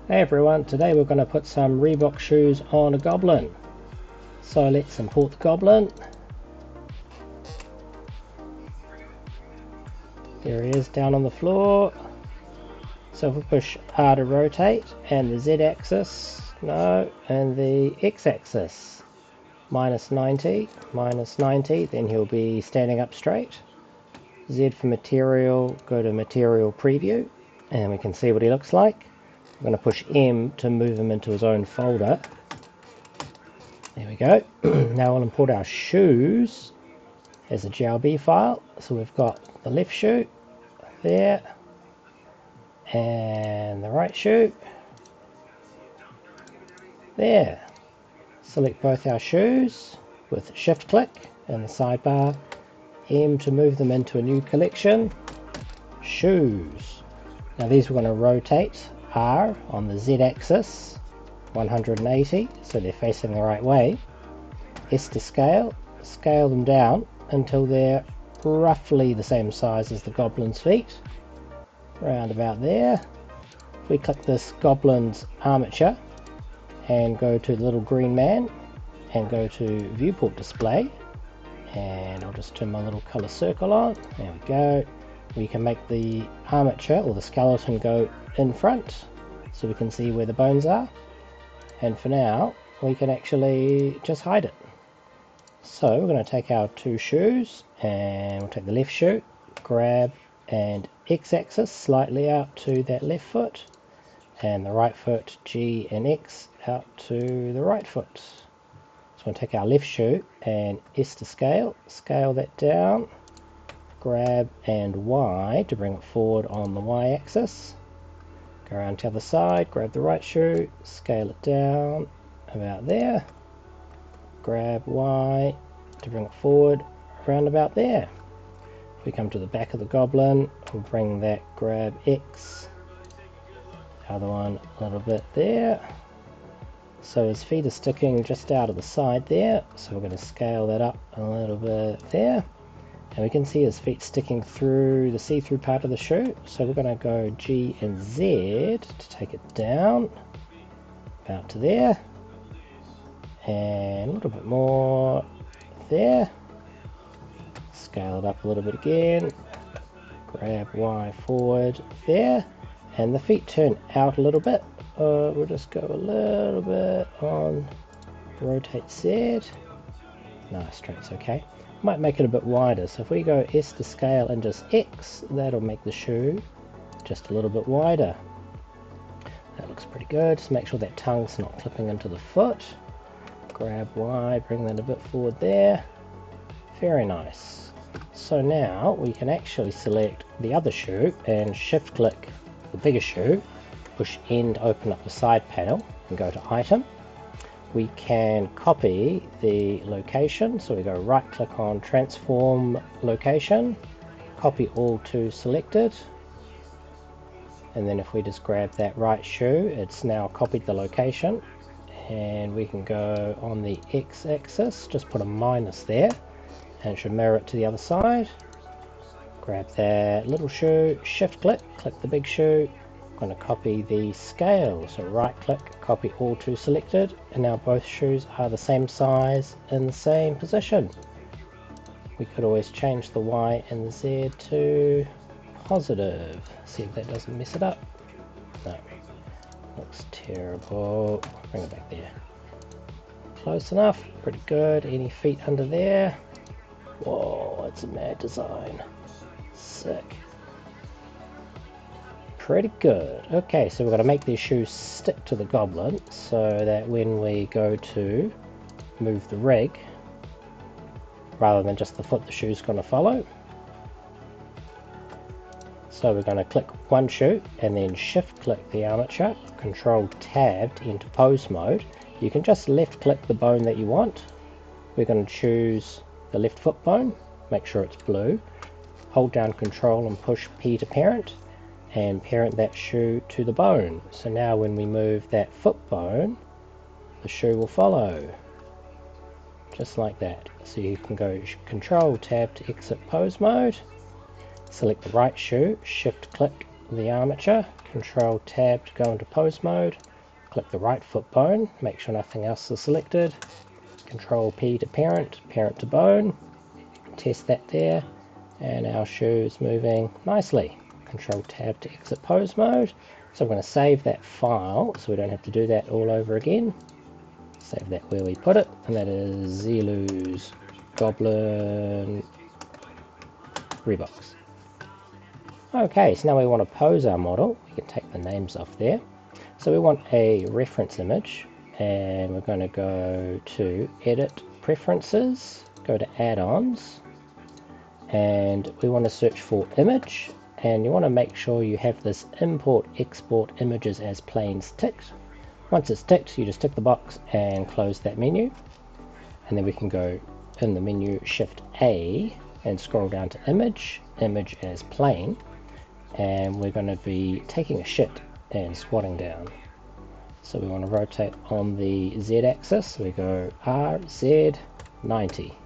Hey everyone, today we're going to put some Reebok shoes on a Goblin. So let's import the Goblin. There he is down on the floor. So if we push R to rotate and the Z axis, no, and the X axis, minus 90, then he'll be standing up straight. Z for material, go to material preview, and we can see what he looks like. I'm going to push M to move him into his own folder. There we go. Now we'll import our shoes as a GLB file. So we've got the left shoe there and the right shoe there. Select both our shoes with shift click in the sidebar, M to move them into a new collection, shoes. Now these we're going to rotate R on the Z axis 180 so they're facing the right way. S to scale, scale them down until they're roughly the same size as the Goblin's feet, round about there. If we click this Goblin's armature and go to the little green man and go to viewport display, and I'll just turn my little color circle on, there we go. We can make the armature or the skeleton go in front so we can see where the bones are, and for now we can actually just hide it. So we're going to take our two shoes and we'll take the left shoe, grab and X-axis slightly out to that left foot, and the right foot G and X out to the right foot. So we'll take our left shoe and S to scale, scale that down, grab and Y to bring it forward on the Y axis. Go around to the other side, grab the right shoe, scale it down about there, grab Y to bring it forward around about there. If we come to the back of the Goblin, we'll bring that grab X, the other one a little bit there. So his feet are sticking just out of the side there, so we're going to scale that up a little bit there. And we can see his feet sticking through the see-through part of the shoe, so we're going to go G and Z to take it down about to there, and a little bit more there. Scale it up a little bit again, grab Y forward there, and the feet turn out a little bit. We'll just go a little bit on rotate Z. No, straight's okay. Might make it a bit wider, so if we go S to scale and just X, that'll make the shoe just a little bit wider. That looks pretty good. Just make sure that tongue's not clipping into the foot. Grab Y, bring that a bit forward there. Very nice. So now we can actually select the other shoe and shift click the bigger shoe, push N to open up the side panel and go to item. We can copy the location, so we go right click on transform location, copy all to selected, and then if we just grab that right shoe, it's now copied the location, and we can go on the X axis, just put a minus there, and it should mirror it to the other side. Grab that little shoe, shift click, click the big shoe. I'm going to copy the scale, so right click, copy all to selected, and now both shoes are the same size in the same position. We could always change the Y and the Z to positive, see if that doesn't mess it up. No, looks terrible. Bring it back there. Close enough, pretty good. Any feet under there? Whoa, that's a mad design. Sick. Pretty good. Okay, so we're going to make these shoes stick to the Goblin so that when we go to move the rig, rather than just the foot, the shoe's going to follow. So we're going to click one shoe and then shift click the armature, control tab to enter pose mode. You can just left click the bone that you want. We're going to choose the left foot bone, make sure it's blue, hold down control and push P to parent, and parent that shoe to the bone. So now when we move that foot bone, the shoe will follow. Just like that. So you can go control tab to exit pose mode, select the right shoe, shift click the armature, Control Tab to go into pose mode, click the right foot bone, make sure nothing else is selected, Control P to parent, parent to bone, test that there, and our shoe is moving nicely. Control Tab to exit pose mode. So I'm going to save that file so we don't have to do that all over again. Save that where we put it, and that is Zelu's Goblin Reeboks. Okay, so now we want to pose our model. We can take the names off there. So we want a reference image, and we're going to go to Edit Preferences, go to Add-ons, and we want to search for Image, and you want to make sure you have this Import Export Images as Planes ticked. Once it's ticked, you just tick the box and close that menu, and then we can go in the menu Shift A and scroll down to Image, Image as Plane, and we're going to be taking a shit and squatting down. So we want to rotate on the Z axis, so we go RZ 90.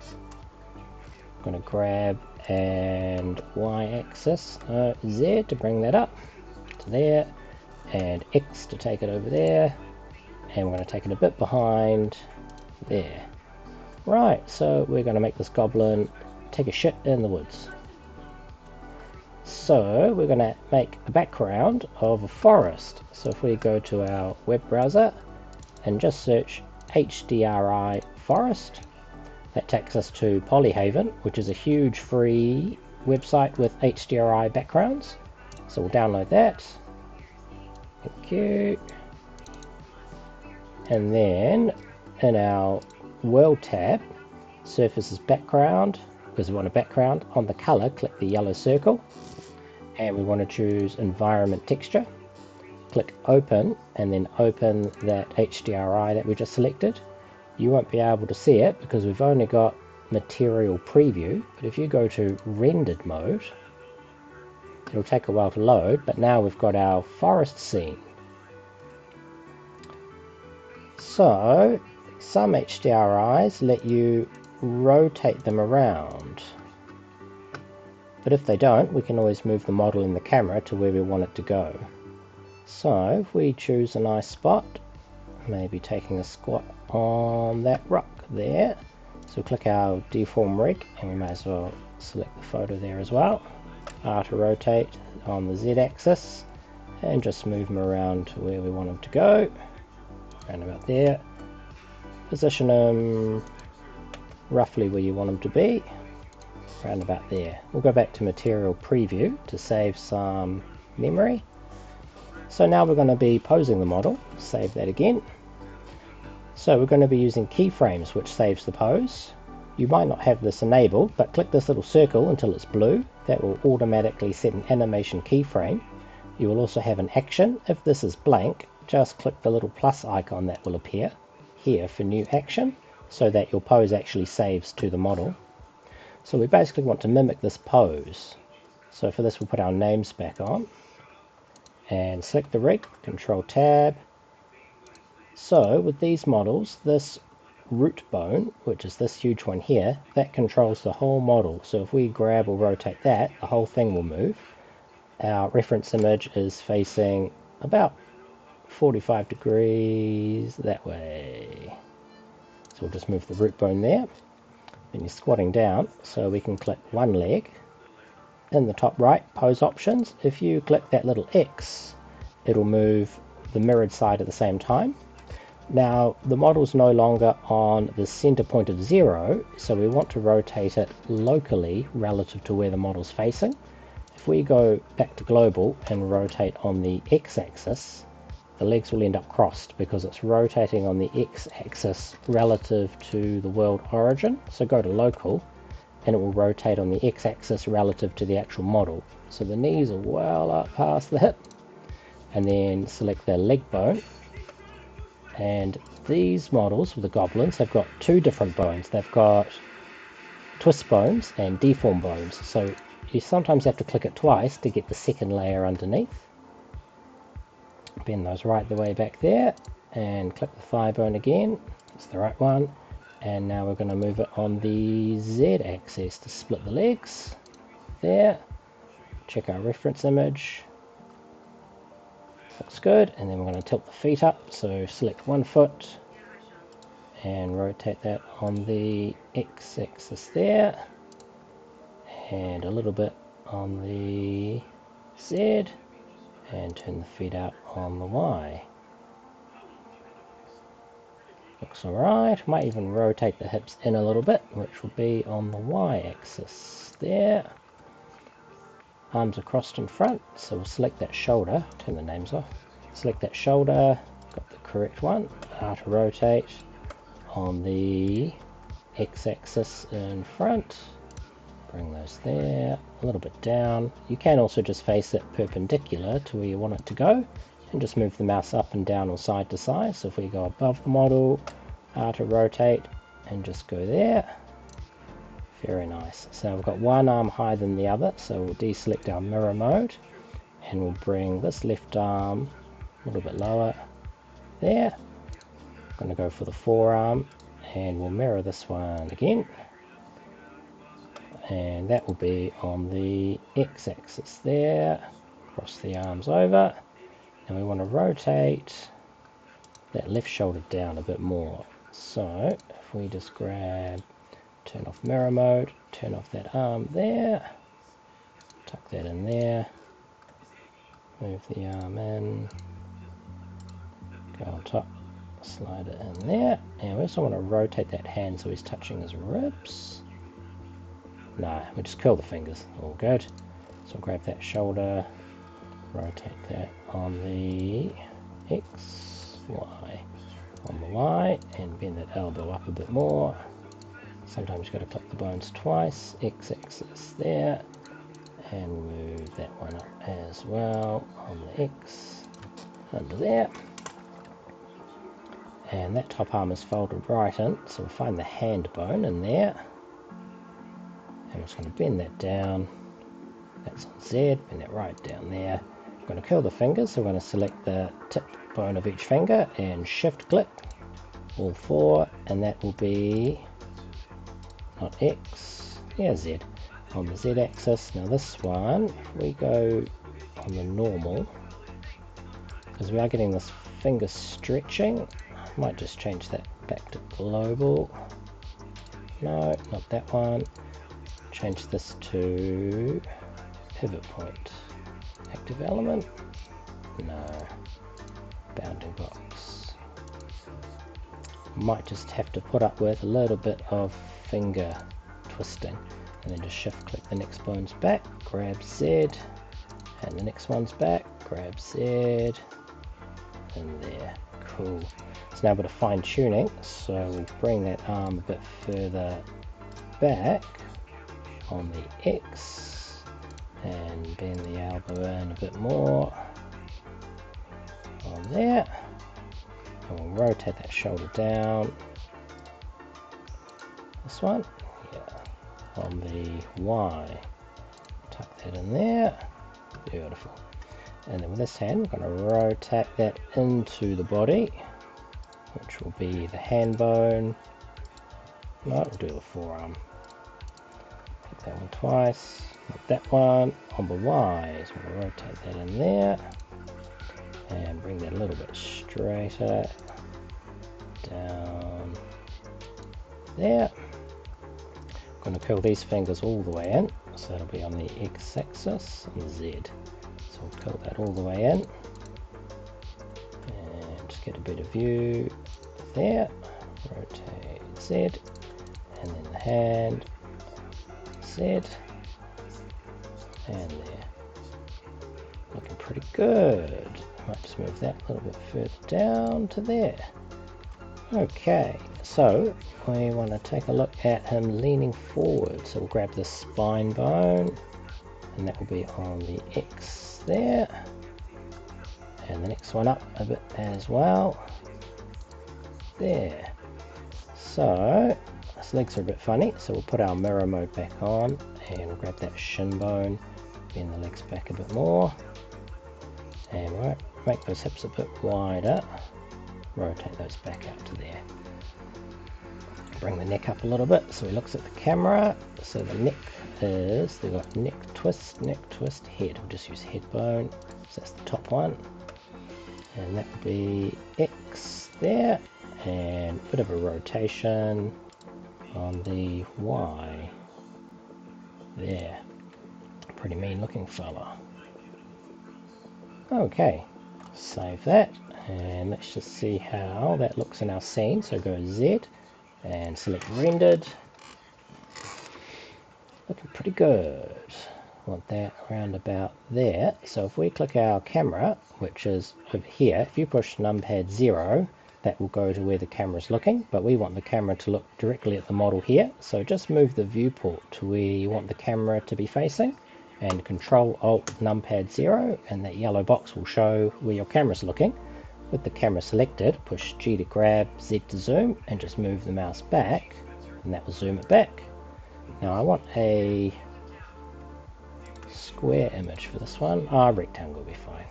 I'm going to grab and Y axis Z to bring that up to there, and X to take it over there, and we're going to take it a bit behind there. Right, so we're going to make this goblin take a shit in the woods. So we're going to make a background of a forest. So if we go to our web browser and just search HDRI forest, that takes us to Polyhaven, which is a huge free website with HDRI backgrounds. So we'll download that. Thank you. And then in our World tab, Surfaces Background, because we want a background, on the color, click the yellow circle. And we want to choose Environment Texture. Click Open, and then open that HDRI that we just selected. You won't be able to see it because we've only got Material Preview, but if you go to Rendered mode, it'll take a while to load, but now we've got our forest scene. So, some HDRIs let you rotate them around, but if they don't, we can always move the model in the camera to where we want it to go. So if we choose a nice spot, maybe taking a squat on that rock there, so click our deform rig, and we may as well select the photo there as well. R to rotate on the Z axis, and just move them around to where we want them to go, around about there. Position them roughly where you want them to be, around about there. We'll go back to Material Preview to save some memory. So now we're going to be posing the model. Save that again. So we're going to be using keyframes, which saves the pose. You might not have this enabled, but click this little circle until it's blue. That will automatically set an animation keyframe. You will also have an action. If this is blank, just click the little plus icon that will appear here for new action, so that your pose actually saves to the model. So we basically want to mimic this pose. So for this we'll put our names back on and select the rig, Control Tab. So with these models, this root bone, which is this huge one here, that controls the whole model. So if we grab or rotate that, the whole thing will move. Our reference image is facing about 45 degrees that way. So we'll just move the root bone there. Then you're squatting down, so we can click one leg. In the top right, pose options, if you click that little X, it'll move the mirrored side at the same time. Now the model's no longer on the center point of 0, so we want to rotate it locally relative to where the model's facing. If we go back to global and rotate on the X-axis, the legs will end up crossed because it's rotating on the X-axis relative to the world origin. So go to local, and it will rotate on the X-axis relative to the actual model. So the knees are well up past the hip, and then select the leg bone. And these models with the goblins have got two different bones. They've got twist bones and deform bones. So you sometimes have to click it twice to get the second layer underneath. Bend those right the way back there, and click the thigh bone again. That's the right one. And now we're going to move it on the Z axis to split the legs. There. Check our reference image. Looks good. And then we're going to tilt the feet up, so select one foot and rotate that on the x-axis there, and a little bit on the z, and turn the feet out on the y. Looks alright. Might even rotate the hips in a little bit, which will be on the y-axis there. Arms across in front, so we'll select that shoulder, turn the names off, select that shoulder, got the correct one, to rotate on the x-axis in front, bring those there, a little bit down. You can also just face it perpendicular to where you want it to go, and just move the mouse up and down or side to side. So if we go above the model, to rotate, and just go there. Very nice. So we've got one arm higher than the other, so we'll deselect our mirror mode, and we'll bring this left arm a little bit lower there. I'm going to go for the forearm, and we'll mirror this one again, and that will be on the x-axis there. Cross the arms over, and we want to rotate that left shoulder down a bit more. So if we just grab, turn off mirror mode, turn off that arm there, tuck that in there, move the arm in, go on top, slide it in there, and we also want to rotate that hand so he's touching his ribs. No, we just curl the fingers, all good. So we'll grab that shoulder, rotate that on the X, Y, on the Y, and bend that elbow up a bit more. Sometimes you've got to click the bones twice, X-axis there, and move that one up as well on the X, under there. And that top arm is folded right in, so we'll find the hand bone in there. And we're just going to bend that down. That's on Z, bend that right down there. I'm going to curl the fingers, so we're going to select the tip bone of each finger and shift click all four, and that will be not X, yeah, Z, on the Z axis. Now this one, if we go on the normal, because we are getting this finger stretching, I might just change that back to global. No, not that one. Change this to pivot point. Active element? No. Bounding box. Might just have to put up with a little bit of finger twisting, and then just shift click the next bones back, grab Z, and the next one's back, grab Z, and there. Cool. It's now a bit of fine tuning, so we'll bring that arm a bit further back on the X and bend the elbow in a bit more on there, and we'll rotate that shoulder down. This one, yeah, on the Y, tuck that in there, beautiful. And then with this hand, we're going to rotate that into the body, which will be the hand bone. No, we'll do the forearm. Hit that one twice, not that one. On the Y, so we're going to rotate that in there, and bring that a little bit straighter, down there. I'm going to curl these fingers all the way in, so that'll be on the X-axis and the Z. So we'll curl that all the way in, and just get a better view there. Rotate Z, and then the hand, Z, and there. Looking pretty good. Might just move that a little bit further down to there. Okay, so we want to take a look at him leaning forward. So we'll grab the spine bone, and that will be on the X there, and the next one up a bit as well, there. So his legs are a bit funny, so we'll put our mirror mode back on, and we'll grab that shin bone, bend the legs back a bit more, and we'll make those hips a bit wider, rotate those back out to there. Bring the neck up a little bit so he looks at the camera. So the neck is, they've got neck twist, head. We'll just use head bone, so that's the top one. and that would be X there, and a bit of a rotation on the Y there. Pretty mean looking fella. Okay, save that, and let's just see how that looks in our scene. So go Z and select rendered. Looking pretty good. Want that around about there. So if we click our camera, which is over here, if you push numpad 0, that will go to where the camera is looking, but we want the camera to look directly at the model here. So just move the viewport to where you want the camera to be facing, and Control Alt numpad 0, and that yellow box will show where your camera is looking. With the camera selected, push G to grab, Z to zoom, and just move the mouse back, and that will zoom it back. Now I want a square image for this one. Rectangle will be fine.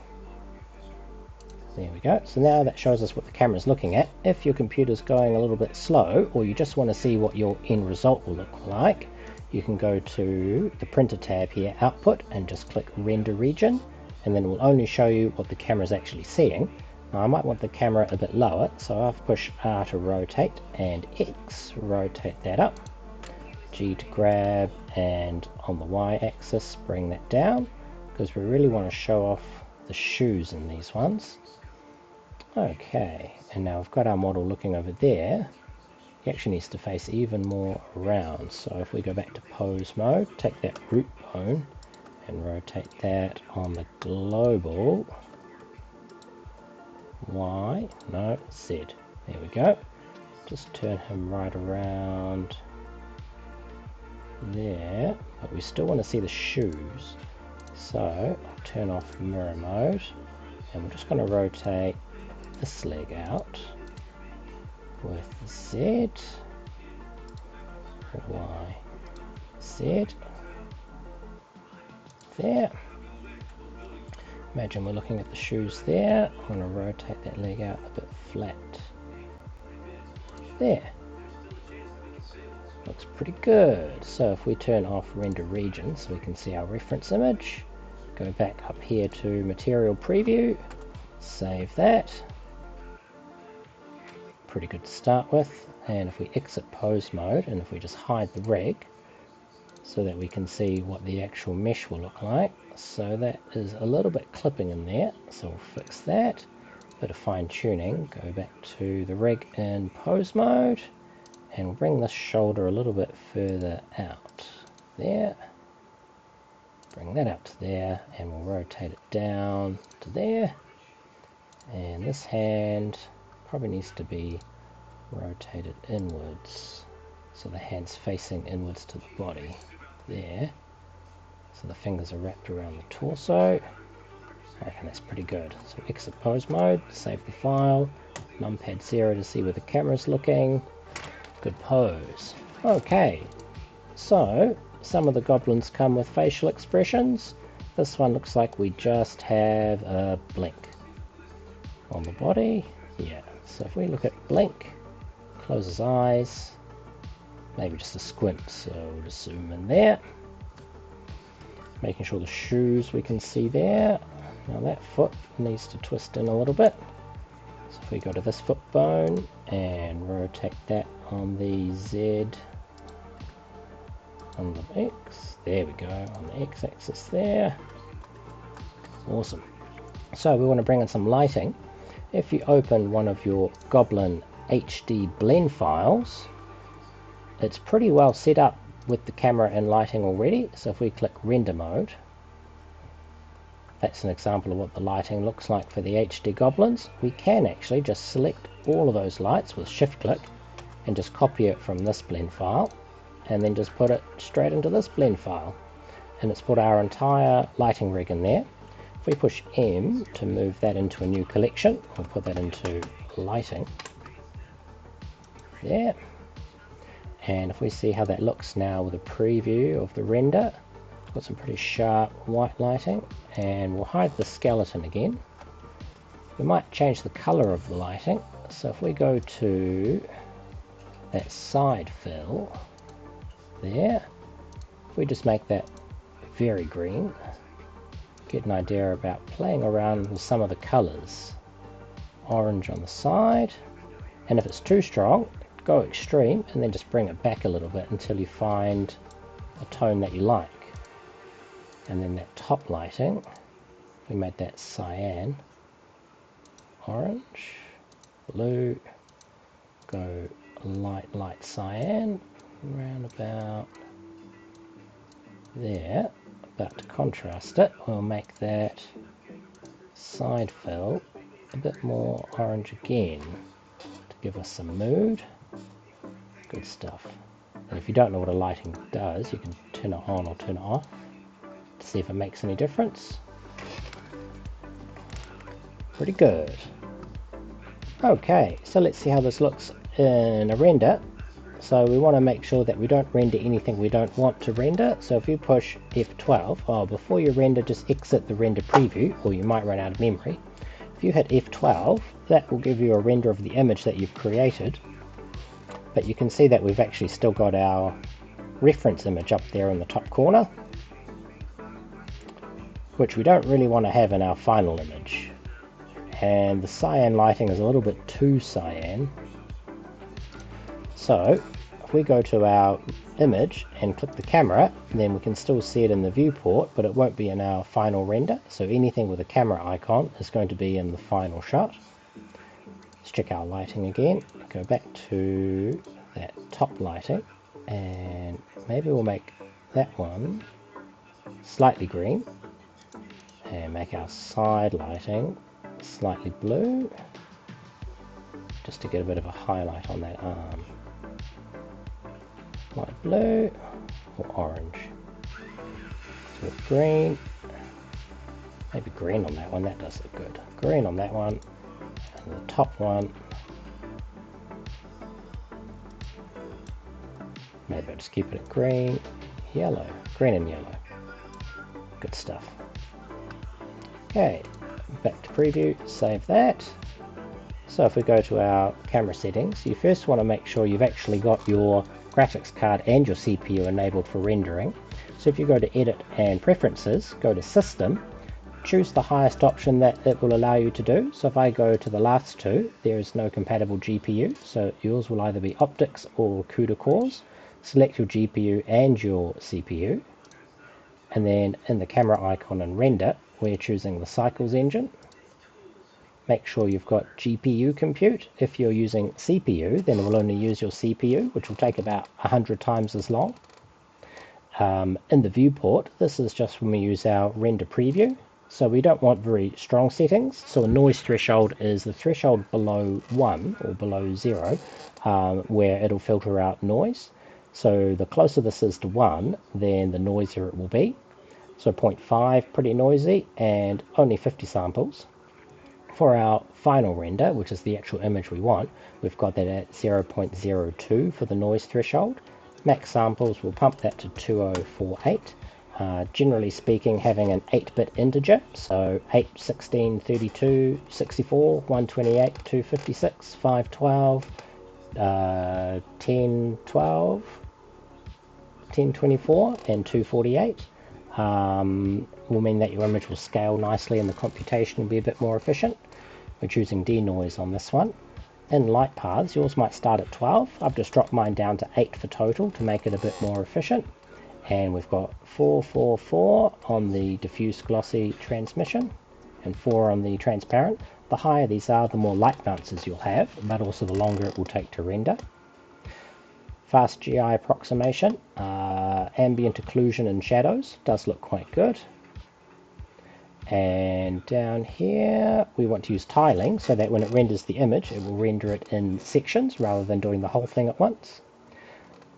There we go. So now that shows us what the camera is looking at. If your computer's going a little bit slow, or you just want to see what your end result will look like, you can go to the printer tab here, output, and just click render region, and then it will only show you what the camera is actually seeing. Now I might want the camera a bit lower, so I'll push R to rotate, and X, rotate that up, G to grab, and on the Y axis bring that down, because we really want to show off the shoes in these ones. Okay, and now we've got our model looking over there. He actually needs to face even more around. So if we go back to pose mode, take that root bone and rotate that on the global Y, no, Z. There we go. Just turn him right around there, but we still want to see the shoes. So I'll turn off mirror mode, and we're just going to rotate this leg out with Z, Y, Z, there. Imagine we're looking at the shoes there. I'm going to rotate that leg out a bit flat. There. Looks pretty good. So if we turn off render region so we can see our reference image, go back up here to material preview, save that. Pretty good to start with. And if we exit pose mode, and if we just hide the rig so that we can see what the actual mesh will look like. So that is a little bit clipping in there, so we'll fix that. Bit of fine tuning, go back to the rig in pose mode, and we'll bring this shoulder a little bit further out there. Bring that out to there, and we'll rotate it down to there. And this hand probably needs to be rotated inwards, so the hand's facing inwards to the body there. So the fingers are wrapped around the torso. I reckon that's pretty good. So exit pose mode, save the file, numpad 0 to see where the camera's looking. Good pose. Okay, so some of the goblins come with facial expressions. This one looks like we just have a blink on the body. Yeah, so if we look at blink, close his eyes, maybe just a squint, so we'll just zoom in there. Making sure the shoes we can see there. Now that foot needs to twist in a little bit. So if we go to this foot bone and rotate that on the Z, on the X, there we go, on the X axis there. Awesome. So we want to bring in some lighting. If you open one of your Goblin HD blend files, it's pretty well set up with the camera and lighting already. So if we click render mode, that's an example of what the lighting looks like for the HD goblins. We can actually just select all of those lights with shift click and just copy it from this blend file, and then just put it straight into this blend file, and it's put our entire lighting rig in there. If we push M to move that into a new collection, we'll put that into lighting there. And if we see how that looks now with a preview of the render, got some pretty sharp white lighting, and we'll hide the skeleton again. We might change the color of the lighting. So if we go to that side fill there, if we just make that very green, get an idea about playing around with some of the colors orange on the side, and if it's too strong, go extreme and then just bring it back a little bit until you find a tone that you like. And then that top lighting, we made that cyan, orange, blue, go light cyan, around about there. But to contrast it, we'll make that side fill a bit more orange again to give us some mood. Good stuff. And if you don't know what a lighting does, you can turn it on or turn it off to see if it makes any difference. Pretty good. Okay, so let's see how this looks in a render. So we want to make sure that we don't render anything we don't want to render. So if you push F12, before you render, just exit the render preview, or you might run out of memory. If you hit F12, that will give you a render of the image that you've created. But you can see that we've actually still got our reference image up there in the top corner, which we don't really want to have in our final image. And the cyan lighting is a little bit too cyan. So if we go to our image and click the camera, then we can still see it in the viewport, but it won't be in our final render. So anything with a camera icon is going to be in the final shot. Let's check our lighting again. Go back to that top lighting, and maybe we'll make that one slightly green, and make our side lighting slightly blue, just to get a bit of a highlight on that arm. Light blue or orange. So with green, maybe green on that one, that does look good. Green on that one, and the top one, maybe I'll just keep it at green, yellow, green and yellow. Good stuff. Okay, back to preview, save that. So if we go to our camera settings, you first want to make sure you've actually got your graphics card and your CPU enabled for rendering. So if you go to Edit and Preferences, go to System, choose the highest option that it will allow you to do. So if I go to the last two, there is no compatible GPU, so yours will either be Optics or CUDA cores. Select your GPU and your CPU, and then in the camera icon and render, we're choosing the Cycles engine. Make sure you've got GPU compute. If you're using CPU, then it will only use your CPU, which will take about 100 times as long. In the viewport, this is just when we use our render preview. So we don't want very strong settings. So a noise threshold is the threshold below 1 or below 0, where it'll filter out noise. So the closer this is to 1, then the noisier it will be. So 0.5, pretty noisy, and only 50 samples. For our final render, which is the actual image we want, we've got that at 0.02 for the noise threshold. Max samples, we'll pump that to 2048. Generally speaking, having an 8-bit integer, so 8, 16, 32, 64, 128, 256, 512, 1012, 1024, and 248. Will mean that your image will scale nicely and the computation will be a bit more efficient. We're choosing denoise on this one. In light paths, yours might start at 12. I've just dropped mine down to 8 for total to make it a bit more efficient. And we've got 444 on the diffuse glossy transmission and 4 on the transparent. The higher these are, the more light bounces you'll have, but also the longer it will take to render. Fast GI approximation, ambient occlusion and shadows, does look quite good. And down here we want to use tiling so that when it renders the image it will render it in sections rather than doing the whole thing at once.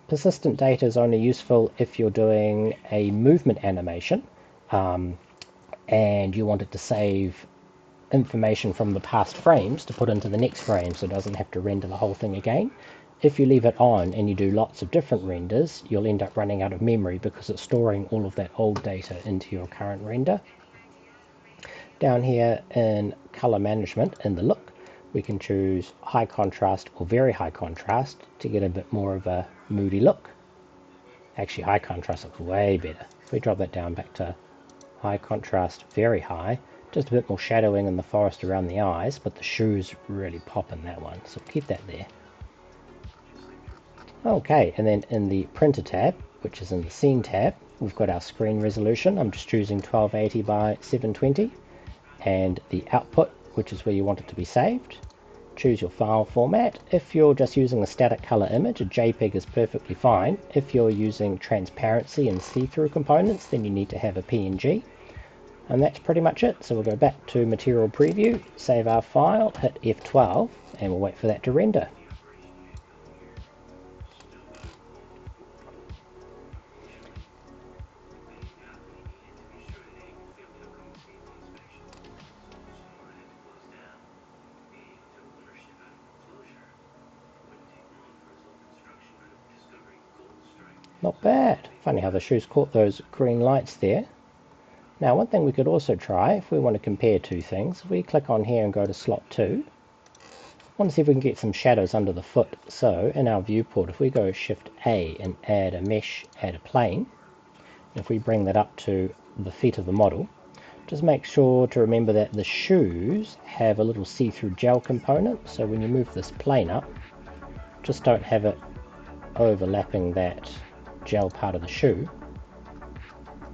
Persistent data is only useful if you're doing a movement animation and you want it to save information from the past frames to put into the next frame so it doesn't have to render the whole thing again. If you leave it on and you do lots of different renders, you'll end up running out of memory because it's storing all of that old data into your current render. Down here in color management, in the look, we can choose high contrast or very high contrast to get a bit more of a moody look. Actually, high contrast looks way better. If we drop that down back to high contrast, very high, Just a bit more shadowing in the forest around the eyes, but the shoes really pop in that one, so keep that there. Okay, and then in the printer tab, which is in the scene tab, we've got our screen resolution. I'm just choosing 1280 by 720, and the output, which is where you want it to be saved. Choose your file format. If you're just using a static color image, a JPEG is perfectly fine. If you're using transparency and see-through components, then you need to have a PNG. And that's pretty much it. So we'll go back to Material Preview, save our file, hit F12, and we'll wait for that to render. Not bad. Funny how the shoes caught those green lights there. Now one thing we could also try, if we want to compare two things, if we click on here and go to slot 2, I want to see if we can get some shadows under the foot. So in our viewport, if we go Shift A and add a mesh, add a plane, if we bring that up to the feet of the model, just make sure to remember that the shoes have a little see-through gel component, so when you move this plane up, just don't have it overlapping that gel part of the shoe.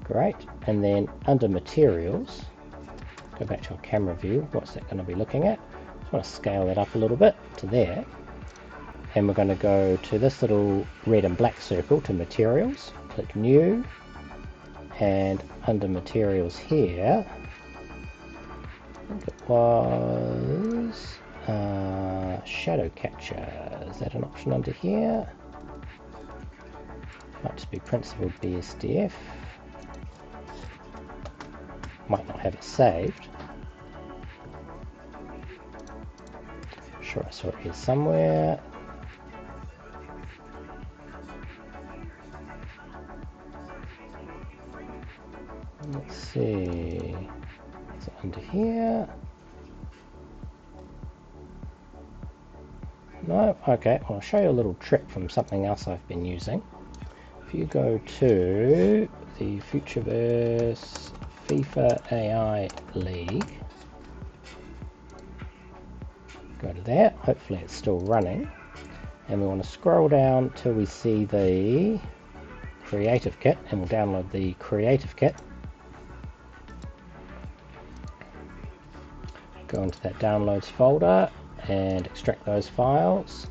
Great. And then under materials, go back to our camera view. What's that going to be looking at? Just want to scale that up a little bit to there. And we're going to go to this little red and black circle to materials. Click new. And under materials here, I think it was shadow capture. Is that an option under here? Might just be principled BSDF. Might not have it saved. Sure, I saw it here somewhere. Let's see. Is it under here? No? Okay, I'll show you a little trick from something else I've been using. If you go to the Futureverse FIFA AI League, go to that, hopefully it's still running, and we want to scroll down till we see the Creative Kit, and we'll download the Creative Kit. Go into that Downloads folder and extract those files.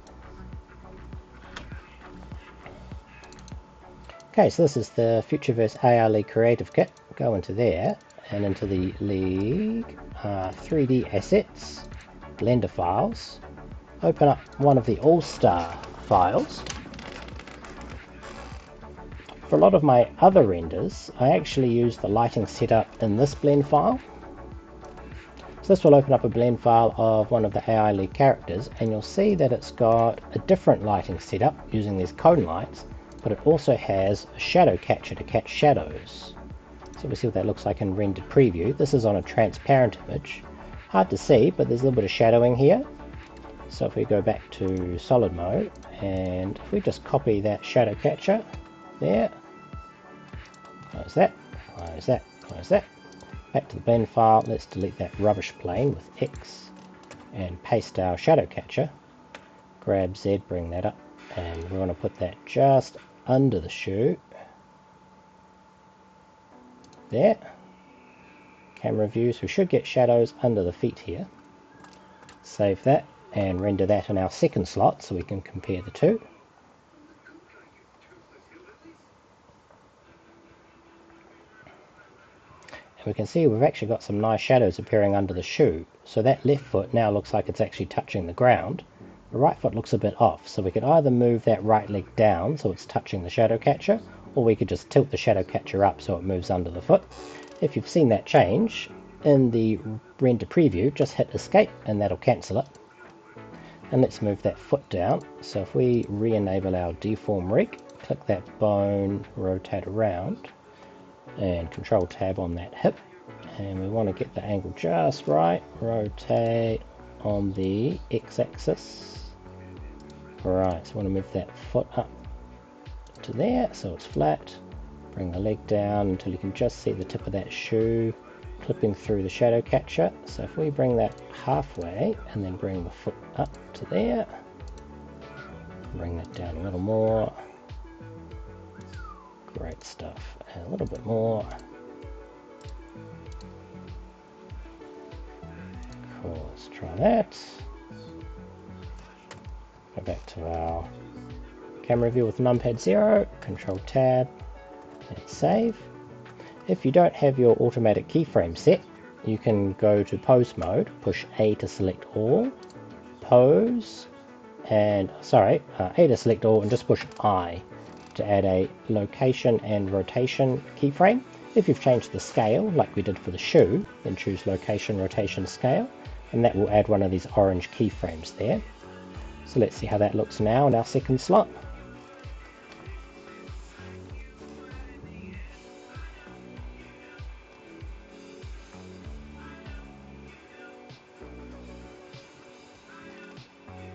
Okay, so this is the Futureverse AI League Creative Kit. Go into there and into the League 3D Assets, Blender files. Open up one of the All-Star files. For a lot of my other renders, I actually use the lighting setup in this blend file. So this will open up a blend file of one of the AI League characters, and you'll see that it's got a different lighting setup using these cone lights, but it also has a shadow catcher to catch shadows. So we'll see what that looks like in rendered preview. This is on a transparent image. Hard to see, but there's a little bit of shadowing here. So if we go back to solid mode, and if we just copy that shadow catcher there, close that, close that, close that. Back to the blend file, let's delete that rubbish plane with X and paste our shadow catcher. Grab Z, bring that up, and we want to put that just under the shoe. There. Camera views, we should get shadows under the feet here. Save that and render that in our second slot so we can compare the two. And we can see we've actually got some nice shadows appearing under the shoe. So that left foot now looks like it's actually touching the ground. The right foot looks a bit off, so we could either move that right leg down so it's touching the shadow catcher, or we could just tilt the shadow catcher up so it moves under the foot. If you've seen that change, in the render preview, just hit escape and that'll cancel it. And let's move that foot down. So if we re-enable our deform rig, click that bone, rotate around, and control tab on that hip, and we want to get the angle just right, rotate on the x-axis. Right, so we want to move that foot up to there so it's flat, bring the leg down until you can just see the tip of that shoe, clipping through the shadow catcher. So if we bring that halfway and then bring the foot up to there, bring that down a little more. Great stuff. And a little bit more. Cool, let's try that. Go back to our camera view with numpad 0, Control Tab, and save. If you don't have your automatic keyframe set, you can go to pose mode, push A to select all, pose, and A to select all, and just push I to add a location and rotation keyframe. If you've changed the scale, like we did for the shoe, then choose location, rotation, scale, and that will add one of these orange keyframes there. So let's see how that looks now in our second slot.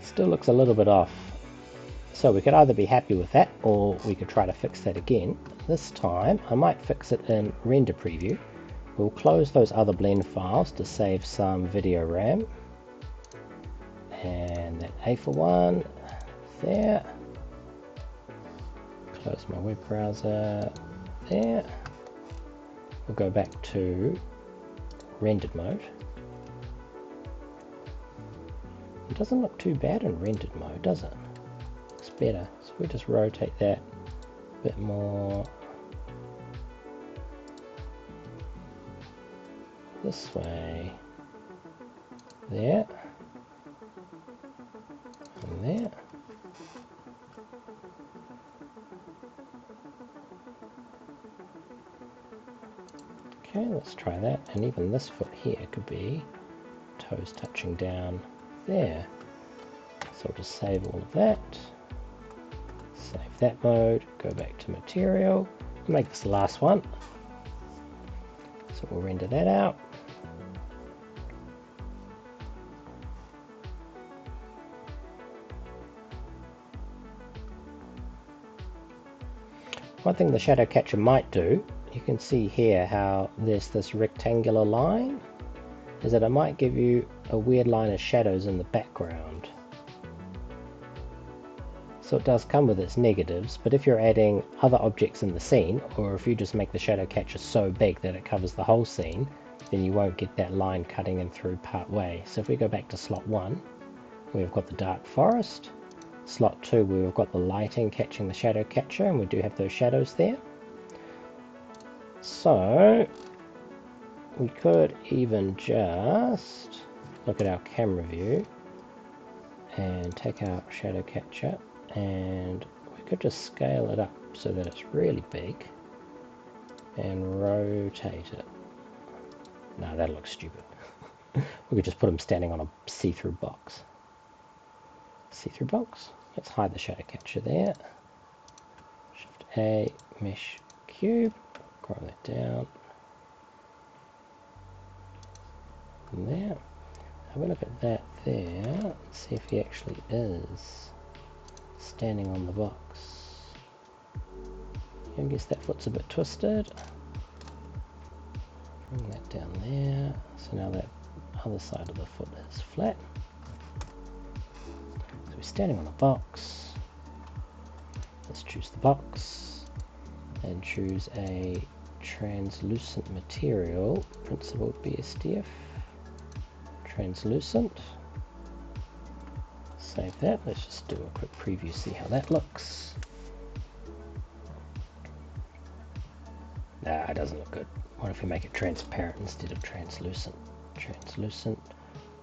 Still looks a little bit off. So we could either be happy with that, or we could try to fix that again. This time I might fix it in render preview. We'll close those other blend files to save some video RAM. And that A for 1 there. Close my web browser there. We'll go back to rendered mode. It doesn't look too bad in rendered mode, does it? Looks better. So we just rotate that a bit more this way. There. And there. Okay, let's try that. And even this foot here could be toes touching down there. So I'll just save all of that. Save that mode. Go back to material. Make this the last one. So we'll render that out. One thing the shadow catcher might do, you can see here how there's this rectangular line, is that it might give you a weird line of shadows in the background. So it does come with its negatives, but if you're adding other objects in the scene, or if you just make the shadow catcher so big that it covers the whole scene, then you won't get that line cutting in through part way. So if we go back to slot 1, we've got the dark forest. Slot 2, we've got the lighting catching the shadow catcher, and we do have those shadows there. So we could even just look at our camera view and take our shadow catcher, and we could just scale it up so that it's really big and rotate it. No, that looks stupid. We could just put him standing on a see-through box. See-through box. Let's hide the shadow catcher there. Shift A, mesh cube, scroll that down. And there. Have a look at that there. Let's see if he actually is standing on the box. I guess that foot's a bit twisted. Bring that down there. So now that other side of the foot is flat. So we're standing on a box. Let's choose the box and choose a translucent material, principled BSDF. Translucent. Save that. Let's just do a quick preview, see how that looks. Nah, it doesn't look good. What if we make it transparent instead of translucent? Translucent,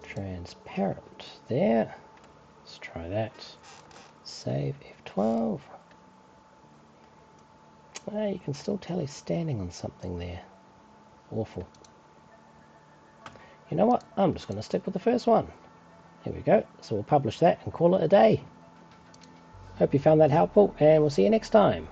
transparent. There. Let's try that. Save F12. Ah, you can still tell he's standing on something there. Awful. You know what? I'm just going to stick with the first one. Here we go. So we'll publish that and call it a day. Hope you found that helpful, and we'll see you next time.